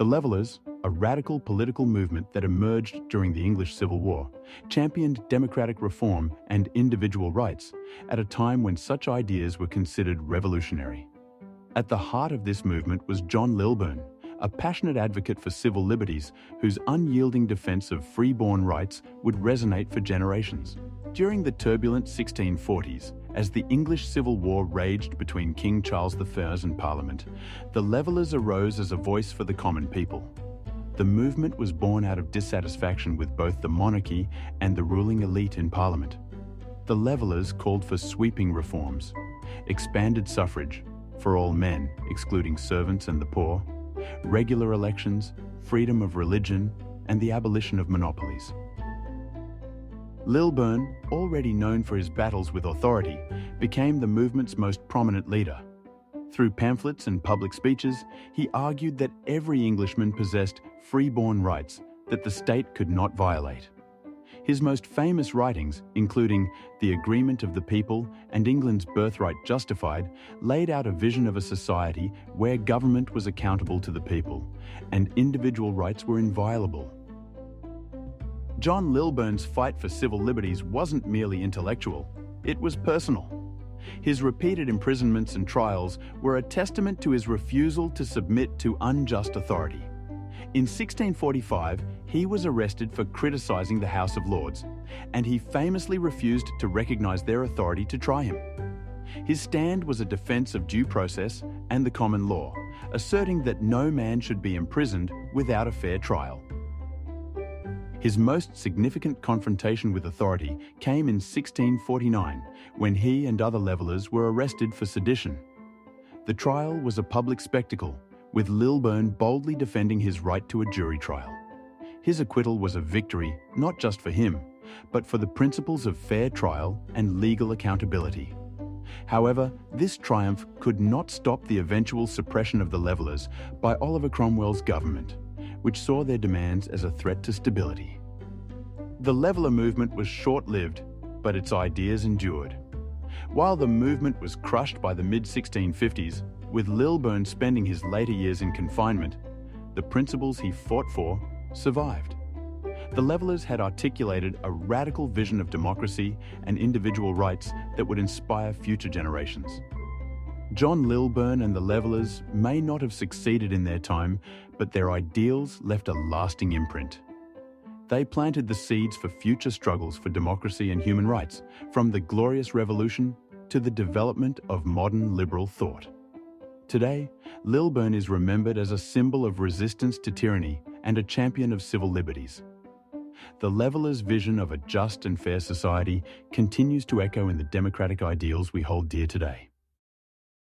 The Levellers, a radical political movement that emerged during the English Civil War, championed democratic reform and individual rights at a time when such ideas were considered revolutionary. At the heart of this movement was John Lilburne, a passionate advocate for civil liberties whose unyielding defense of free-born rights would resonate for generations. During the turbulent 1640s, as the English Civil War raged between King Charles I and Parliament, the Levellers arose as a voice for the common people. The movement was born out of dissatisfaction with both the monarchy and the ruling elite in Parliament. The Levellers called for sweeping reforms, expanded suffrage for all men, excluding servants and the poor, regular elections, freedom of religion, and the abolition of monopolies. Lilburne, already known for his battles with authority, became the movement's most prominent leader. Through pamphlets and public speeches, he argued that every Englishman possessed free-born rights that the state could not violate. His most famous writings, including The Agreement of the People and England's Birthright Justified, laid out a vision of a society where government was accountable to the people and individual rights were inviolable. John Lilburne's fight for civil liberties wasn't merely intellectual, it was personal. His repeated imprisonments and trials were a testament to his refusal to submit to unjust authority. In 1645, he was arrested for criticizing the House of Lords, and he famously refused to recognize their authority to try him. His stand was a defense of due process and the common law, asserting that no man should be imprisoned without a fair trial. His most significant confrontation with authority came in 1649, when he and other Levellers were arrested for sedition. The trial was a public spectacle, with Lilburne boldly defending his right to a jury trial. His acquittal was a victory not just for him, but for the principles of fair trial and legal accountability. However, this triumph could not stop the eventual suppression of the Levellers by Oliver Cromwell's government, which saw their demands as a threat to stability. The Leveller movement was short-lived, but its ideas endured. While the movement was crushed by the mid-1650s, with Lilburne spending his later years in confinement, the principles he fought for survived. The Levellers had articulated a radical vision of democracy and individual rights that would inspire future generations. John Lilburne and the Levellers may not have succeeded in their time, but their ideals left a lasting imprint. They planted the seeds for future struggles for democracy and human rights, from the Glorious Revolution to the development of modern liberal thought. Today, Lilburne is remembered as a symbol of resistance to tyranny and a champion of civil liberties. The Levellers' vision of a just and fair society continues to echo in the democratic ideals we hold dear today.